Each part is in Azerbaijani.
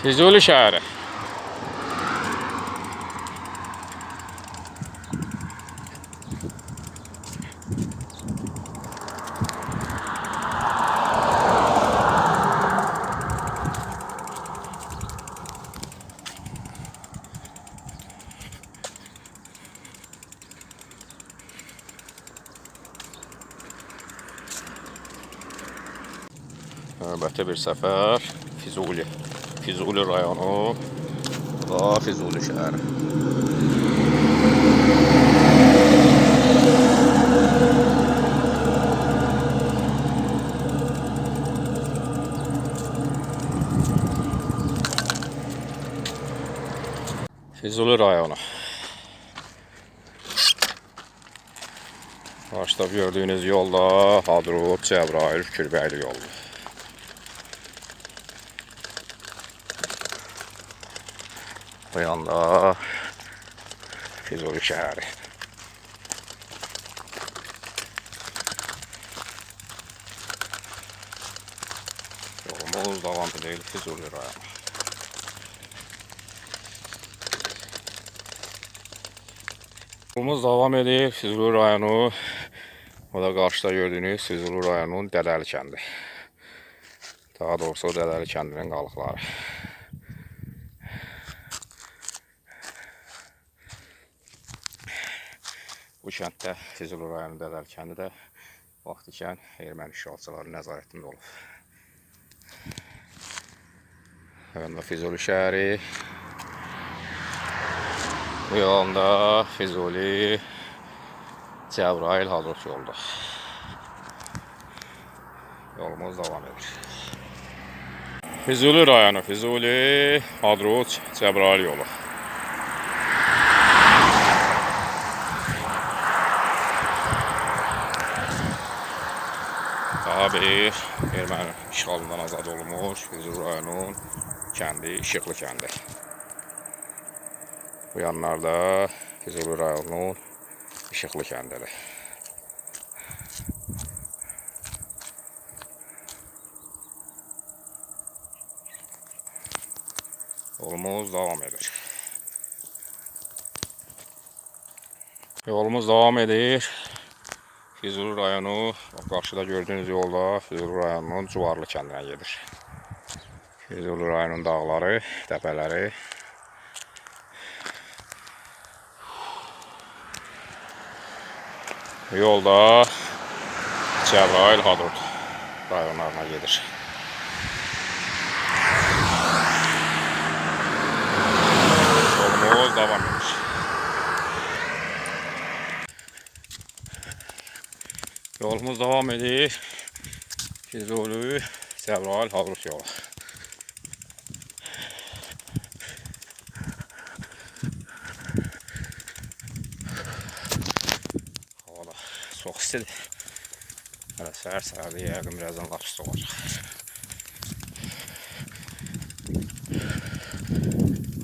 Füzuli şəhəri. Növbəti bir səfər Füzuli rayonu və Füzuli şəhəri. Füzuli rayonu. Başda gördüğünüz yolda Hadrut, Cəbrayıl, Kürbəyli yolu. Bu yanda Füzuli şəhəri. Yolumuz davam edir Füzuli rayonu. Yolumuz davam edir Füzuli rayonu. O da karşıda gördüğünüz Füzuli rayonunun Dədəli kəndi. Daha doğrusu Dədəli kəndinin qalıqları. Bu kənddə Füzuli rayonu Dədəli kəndi də vaxt ikən erməni işğalçıların nəzarətində olub. Yanında Füzuli şəhəri. Bu yolda Füzuli, Cəbrayıl, Hadrut yolda. Yolumuz davam edir. Füzuli rayonu, Füzuli, Hadrut, Cəbrayıl yolu. Daha bir erməni işğalından azad olunmuş Füzuli rayonunun kəndi, İşıqlı kəndi. Bu yanlarda Füzuli rayonunun İşıqlı kəndidir. Yolumuz devam edir. Yolumuz devam edir. Füzuli rayonu, karşıda gördüğünüz yolda Füzuli rayonunun Cuvarlı kəndinə gedir. Füzuli rayonunun dağları, təpələri. Yolda Cəbrayıl, Hadrut rayonlarına gedir. Yolumuz devam edir. Yolumuz devam edir. Füzuli, Cəbrayıl, Hadrut yolu. Havada çox istidir. Hələ səhər-səhərdə yəqin birazdan lap isti olacaq.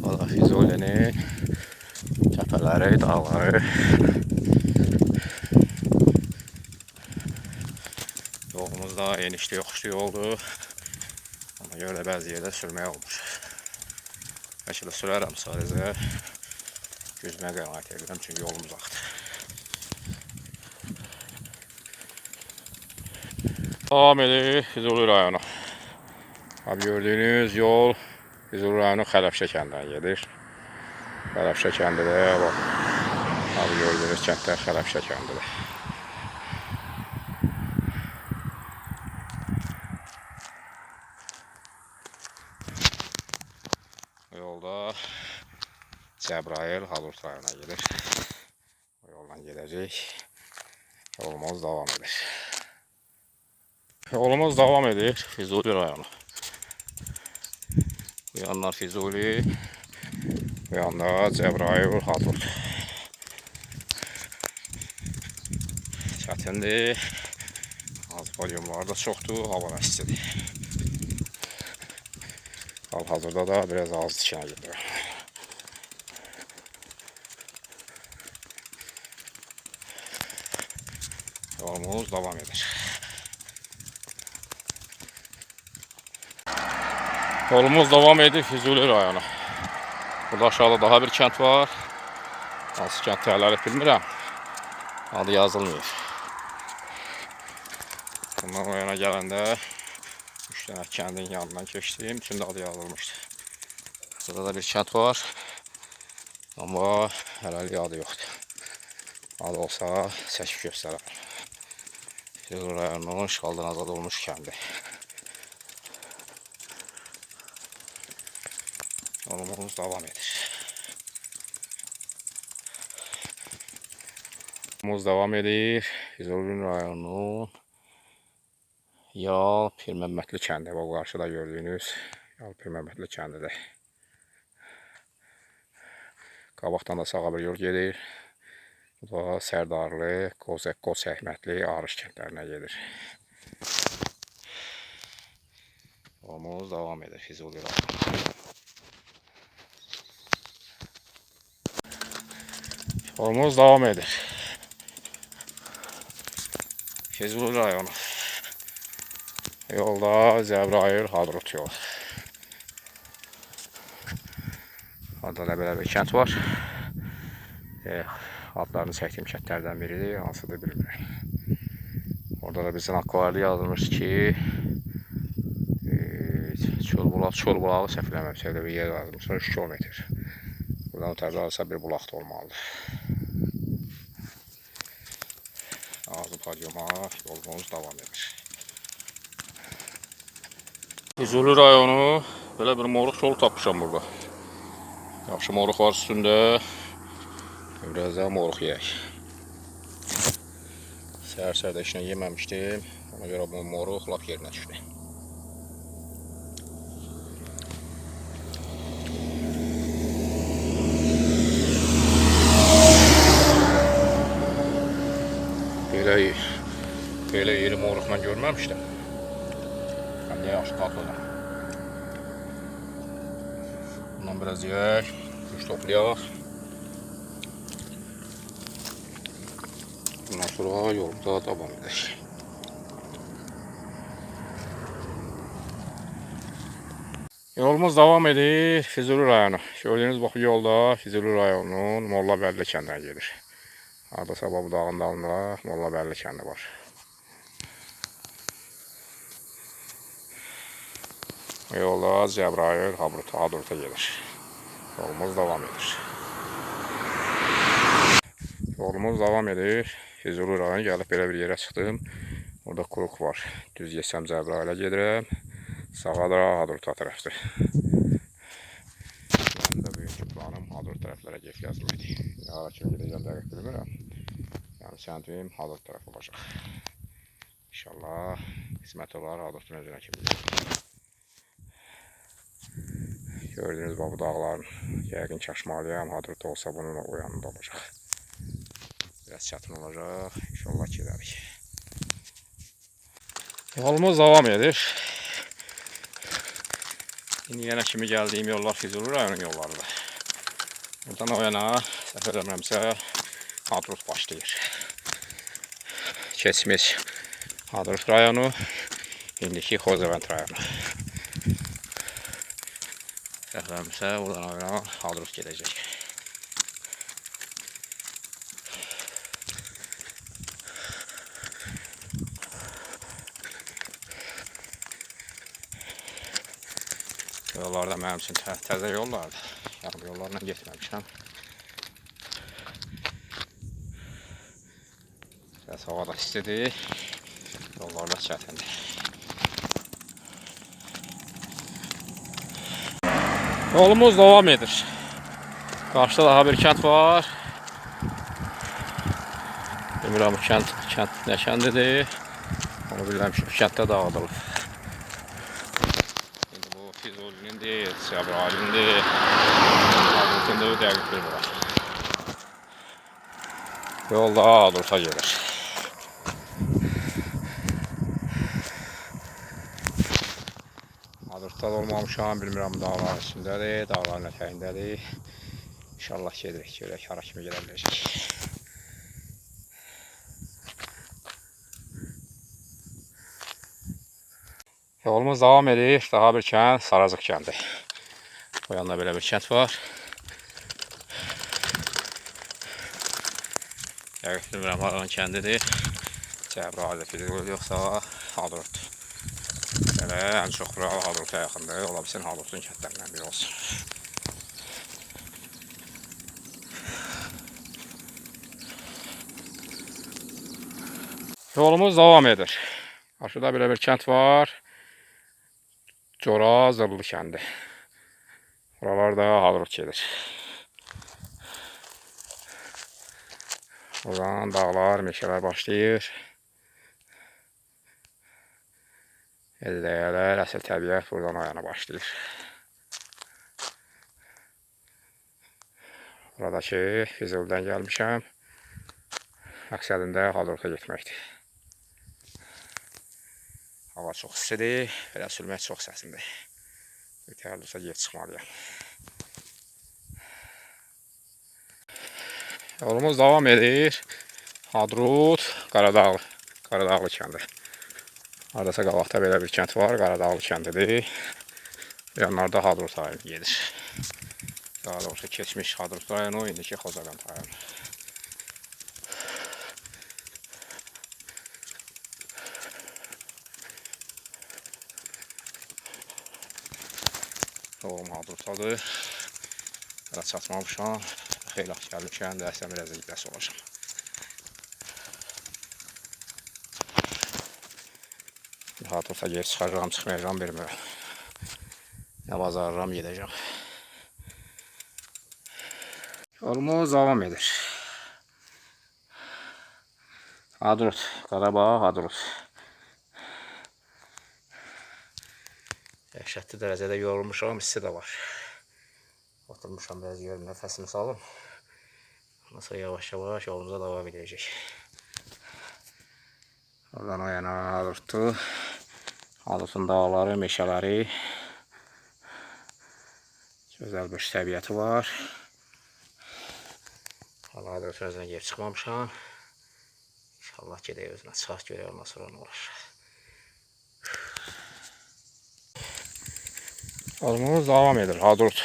Havada Füzulinin təpələri, dağları. Yolumuz da enişli yoxuşlu yoldur. Ona görə də bəzi yerdə sürmək olmur. Bəlkə də sürərəm sadəcə. Gözümə qənaət edirəm çünki yolum uzaqdır. Devam edir Füzuli rayonu. Abi gördüğünüz yol Füzuli rayonu Xələfşə kəndinə gedir. Xələfşə kəndi də bak. Abi gördüğünüz kənddə Xələfşə kəndidir. Bu yolda Cəbrayıl, Hadrut rayonuna gedir. Bu yoldan gedəcək. Yolumuz devam edir. Yolumuz devam edir Füzuli rayonu. Bu yanlar Füzuli, bu yanda Cəbrayıl, Hadrut. Çətindir. Az polyumlar da çoxdur, hava istidir. Hal-hazırda da biraz az dikənə gedir. Yolumuz devam edir. Yolumuz devam edir Füzuli rayonu. Burada aşağıda daha bir kent var. Hansı kent təhlil bilmirəm. Adı yazılmıyor. Bundan o yana gələndə 3 dənə kəndin yanından keçdim. İçində adı yazılmışdı. Burada da bir kent var. Amma hələlik adı yoxdur. Adı olsa çəkib göstərəm. Füzuli rayonunun işğaldan azad olmuş kəndi. Yolumuz devam edir. Yolumuz devam edir. Füzuli rayonunun Yal Pirməmmədli kəndi. Bu qarşıda gördüyünüz Yal Pirməmmədli kəndidir. Qabaqdan da sağa bir yol gedir. Bu da Sərdarlı, Qoçəhmətli, Arış kəndlərinə gedir. Yolumuz devam edir Füzuli rayonu. Yolumuz devam edir. Füzuli rayonu. Yolda Zəbrayıl Hadrut yolu. Adada belə bir kənd var. Adlarını çəkdiyim kəndlərdən biridir. Hansıdır bilmirəm. Orada da bizim akvarlı yazılmış ki Çol bulağı səhvləməmişsə bir yer yazılmışlar 3 kilometr. Buradan ötəri alsa bir bulaq da olmalıdır. Ağzı padyoma yolumuz devam edir. Füzuli rayonu belə bir moruq yolu tapmışam burada. Yaxşı moruq var üstündə. Biraz daha moruq yeyək. Səhər-səhərdə işlə yeməmişdim. Ona görə bu moruq lap yerinə düşdü. Belə yeri moruq mən görməmişdim. Həm də yaxşı tatlıdır. Bundan biraz yeyək, güc toplayaq. Bundan sonra yolumuza devam edək. Yolumuz devam edir Füzuli rayonu. Gördüğünüz bu yolda Füzuli rayonunun Mollabəlli kəndinə gedir. Arada Sabah dağının dalında Mollabəlli kəndi var. Yolda Zəbrayıl Hadrut'a gedir. Yolumuz devam edir. Yolumuz devam edir. Füzuli rayonu gəlib belə bir yerə çıxdım. Orada kuruq var. Düz geçsəm Zəbrayıla gedirəm. Sağa da Hadrut'a tərəfdir. Mənim də bugünkü planım Hadrut tərəflərə get yazmaydı. Hara kimi gedəcəm dəqiq bilmirəm. Yəni səntim Hadrut tərəf olacaq. İnşallah qismət olar Hadrutun özünə kimi gedəcək. Gördüğünüz bu dağların yəqin kaşmalıyam. Hadrut olsa bunun o yanında olacaq. Biraz çətin olacaq. İnşallah gedərik. Yolumuz devam edir. İndi yenə kimi gəldiyim yollar Füzuli rayonun yollarıdır. Buradan o yana səhv eləmirəmsə Hadrut başlayır. Keçmiş Hadrut rayonu, indiki Xocavənd rayonu. Səhv eləmirəmsə buradan o yana Hadrut gedəcək. Yollar da mənim üçün təzə yollardır. Yəni bu yollarla getməmişəm. Biraz hava da istidir. Yollar da çətindir. Yolumuz devam edir. Qarşıda daha bir kənd var. Bilmirəm bu kənd nə kəndidir. Onu bilirəm ki, kənddə dağıdılıb. Füzulinin deyil, Zəbrayılın deyil, Hadrutun da dəqiq bilmirəm. Yolda Hadrut'a gedir. Hadrutda da olmamışam, bilmirəm dağların üstündədir, dağların ətəyindədir. İnşallah gedirik, görək hara kimi gedə biləcək. Yolumuz davam edir. Daha bir kənd Saracıq kəndi. Bu yanda belə bir kənd var. Yəqin bilmirəm, haranın kəndidir. Cəbrayıl Fizqul yoxsa Hadrut. Belə ən çox bura Hadruta yaxındır. Ola bilsin Hadrutun kəndlərindən biri olsun. Yolumuz davam edir. Aşağıda belə bir kənd var. Cora Zırlı kəndi. Buralar da Hadrut gedir. Buradan dağlar, meşələr başlayır. Eldəyələr, əsl təbiət buradan o yana başlayır. Buradakı Füzulidən gəlmişəm. Məqsədində Hadruta getməkdir. Hava çox istidir, belə sürmək çox səsindir. Yetərli olsa geri çıxmalıyam. Yolumuz davam edir. Hadrut, Qaradağlı kəndi. Haradasa qabaqda belə bir kənd var, Qaradağlı kəndidir. Yanlarda Hadrut rayonu gedir. Daha doğrusu keçmiş Hadrut rayonu, indiki Xocavənd rayonu. Yolum Hadrutadır. Hələ çatmamışam. Xeyli gəlmişəm, dərsəm biraz iddiası olacam. Hadruta geri çıxacağım, çıxmayacağım, bilmirəm. Nə bazarıram, gedəcəm. Yolumuz davam edir. Hadrut, Qarabağ, Hadrut. Dəhşətli dərəcədə yorulmuşam, hissi də var. Oturmuşam, biraz görüm, nəfəsimi salım. Ondan sonra yavaş-yavaş yolumuza davam edəcək. Oradan o yana Hadrutdur. Hadrutun dağları, meşələri. Gözəl bir təbiəti var. Hadrutun özünə geri çıxmamışam. İnşallah gedək özünə çıxaq, görək ondan sonra nə olur. Yolumuz davam edir, Hadrut.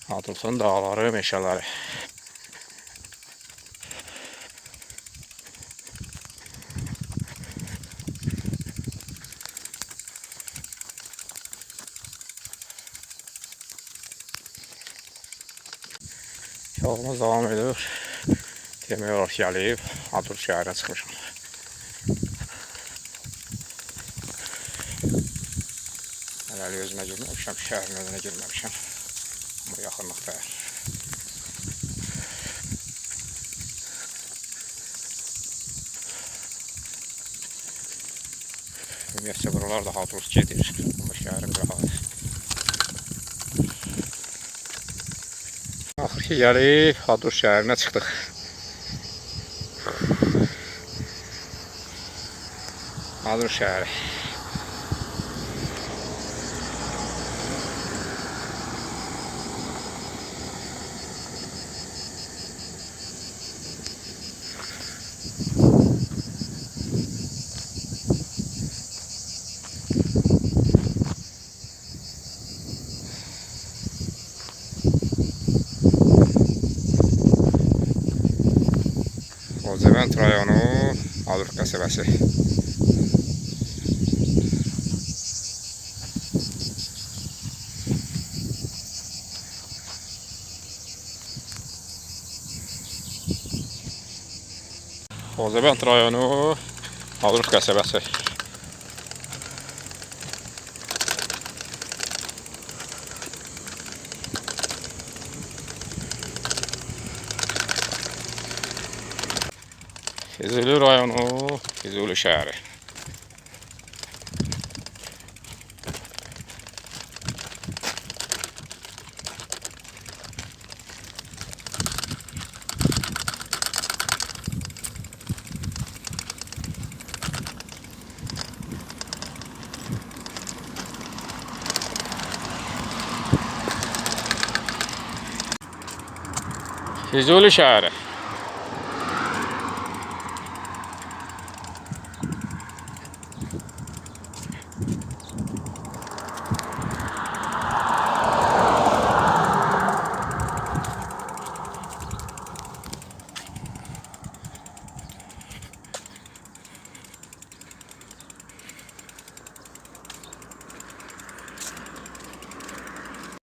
Hadrutun dağları, meşələri. Yolumuz davam edir. Demək olar ki, gəlib, Hadrut şəhərinə çıxmışam. Hələ özümə girməmişəm, şəhərin özünə girməmişəm. Amma yaxınlıqda. Ümumiyyətcə, buralar da Hadrut gedir. Amma şəhərin qırağı. Axır ki, gəlib, Hadrut şəhərinə çıxdıq. Hadrut şəhəri. Xocavənd rayonu, Hadrut qəsəbəsi. Xocavənd rayonu, Hadrut qəsəbəsi. Füzuli rayonu, Füzuli şəhəri. Füzuli şəhəri.